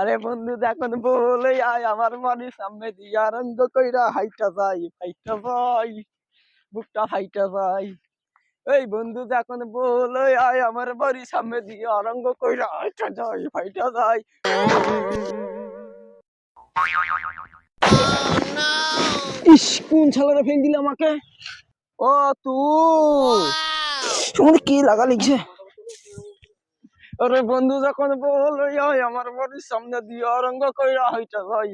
আরে বন্ধু দেখুন বলে আয় আমার বাড়ির সামনে দিয়ে আরঙ্গ কইরা হাইটা যাই বুকটা হাইটা যাই। এই বন্ধু দেখুন বলে আয় আমার বাড়ির সামনে দিয়ে আরঙ্গ কইরা হাইটা যাই। ইস কোন ছালারা ফেল দিল আমাকে। ও তুই কি লাগা লিখছে। আরে বন্ধু যখন বলে আয় আমার বাড়ির সামনে দিয়ে আরঙ্গ কইরা হাইটা যাই।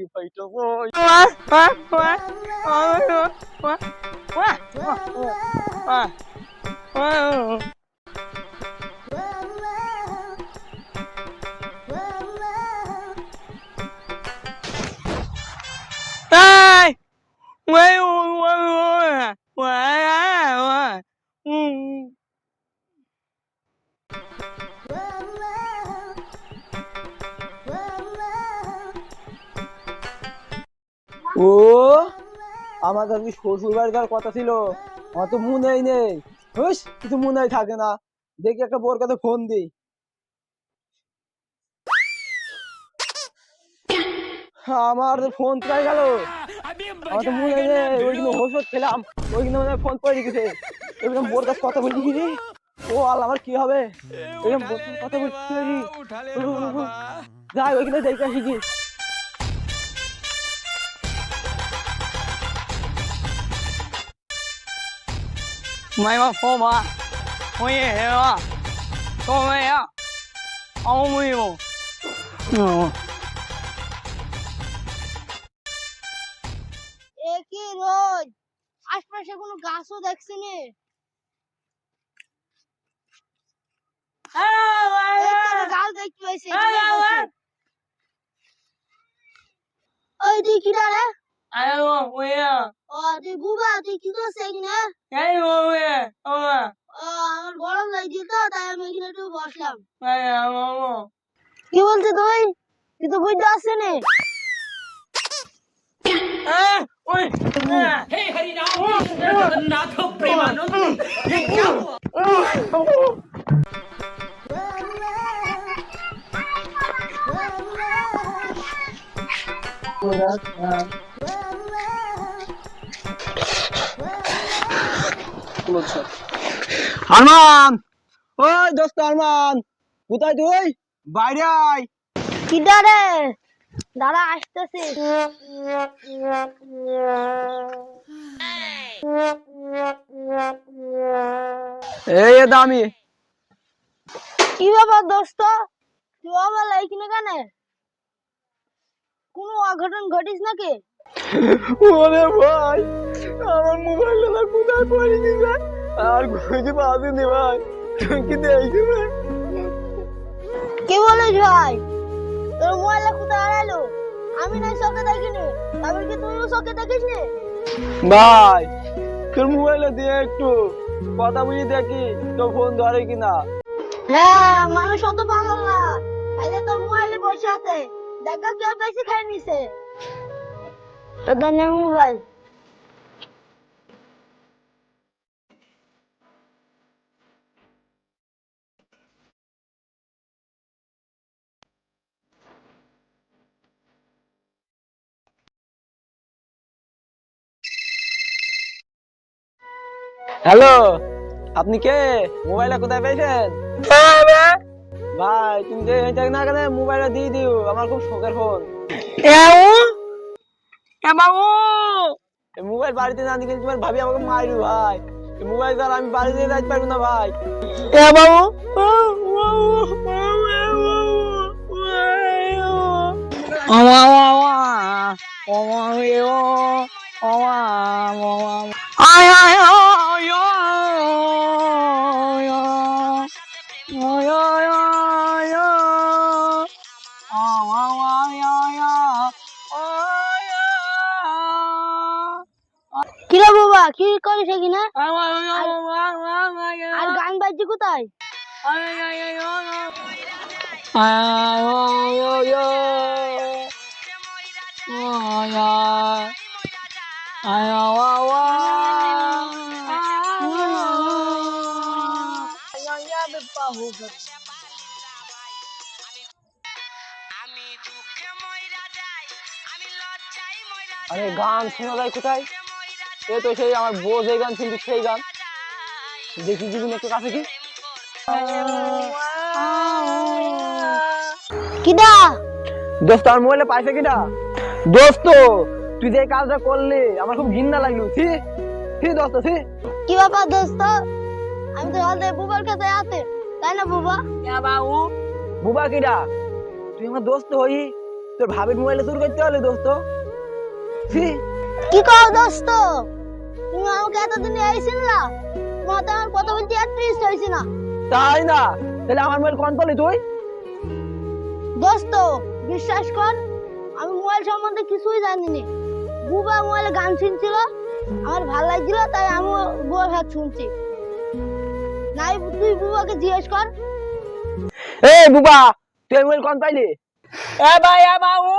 ও আমাদের কি শ্বশুর বাড়ি যাওয়ার কথা ছিল, আমার তো মনেই নেই। হুস কিছু মনেই থাকে না। দেখি একটা বোর কাছে ফোন দিই। আমার ফোন কোথায় গেল? আমার তো মনে নেই, ওই কিন্তু ওষুধ খেলাম, ওই কিন্তু মানে ফোন পড়ে গেছে। এরকম বোর কাছে কথা বলছি কি রে? ও আল্লাহ আমার কি হবে? এরকম বোর কাছে কথা বলছি কি রে? যাই ওইখানে দেখে আসি কি। Mày mà phô mà, tôi nghe à, tôi nghe à, ông mới mà. একই রোজ আশপাশে কোনো গাছও দেখছি নে। গাছ দেখতে পাইছি। ওই তুই কি রে? তুই বুবা, তুই কি করছিস এখানে? আমার গরম লাগছে তো, তাই আমি এখানে একটু বসলাম। কি বলছিস তুই? তুই তো বুঝতে পারছিস না। हे हरिनाम जगन्नाथ प्रेमानंद ये क्या हुआ? আরমান, ওই দোস্ত আরমান, কোথায় তুই? বাইরে আয়। কি রে? দাঁড়া আসতেছি। এই দামি। কি ব্যাপার দোস্ত? তুই আবার এইখানে কেন? কোনো অঘটন ঘটিস নাকি? ওরে ভাই, আমার মোবাইলটা কোথায় পড়ে গেছে আর খুঁজে পাচ্ছি ভাই। কি দেখছি ভাই? কি বলিস ভাই? তোর মোবাইলটা কোথায় হারাইলো? আমি নাই চোখে দেখিনি, তারপর কি তুইও চোখে দেখিস নি? ভাই তোর মোবাইলে দিয়ে একটু কথা বুঝি দেখি তো ফোন ধরে কিনা। হ্যাঁ, মানুষ অত পাগল না। এই যে তোর মোবাইলে বসে আছে, দেখা কেউ বেশি খাই নিছে। তোর নে মোবাইল। হ্যালো, আপনি কে? মোবাইলটা কোথায় পেয়েছেন? ভাই তুমি যে এটা না কেন মোবাইলটা দিয়ে দিও, আমার খুব শখের ফোন। মোবাইল বাড়িতে না দিলে তোমার ভাবি আমাকে মারু ভাই। মোবাইল দ্বারা আমি বাড়িতে যাইতে পারবো না ভাই। কি রে বাবা, কি করিস এখানে? আর গান বাজছে কোথায়? আরে গান শোনা যায় কোথায়? এ তো সেই আমার বউ যে গান শুনছি সেই গান। দেখি যদি একটু কাছে কি কিডা? দোস্ত আমার মোবাইলে পাইছে কিনা? দোস্ত তুই যে কাজটা করলি আমার খুব ঘৃণা লাগলো। দোস্ত কি ব্যাপার দোস্ত? আমি তো অলরেডি বুবার কাছে আছে, তাই না বুবা? বুবা কিডা? তুই আমার দোস্ত হই তোর ভাবির মোবাইলে চুরি করতে হলে দোস্ত? কি কও দোস্ত? তুমি আমাকে এতদিন আইছিল না, তোমার তো আমার কথা বলতে অ্যাটলিস্ট হইছে না। তাই না? তাহলে আমার মোবাইল কোন করলি তুই? দোস্ত বিশ্বাস কর, আমি মোবাইল সম্বন্ধে কিছুই জানি না। বুবা মোবাইলে গান শুনছিল, আমার ভালো লাগছিল তাই আমি বুবার ভাত শুনছি। নাই তুই বুবাকে জিজ্ঞেস কর। এ বুবা তুই মোবাইল কোন পাইলি? এ ভাই এ বাবু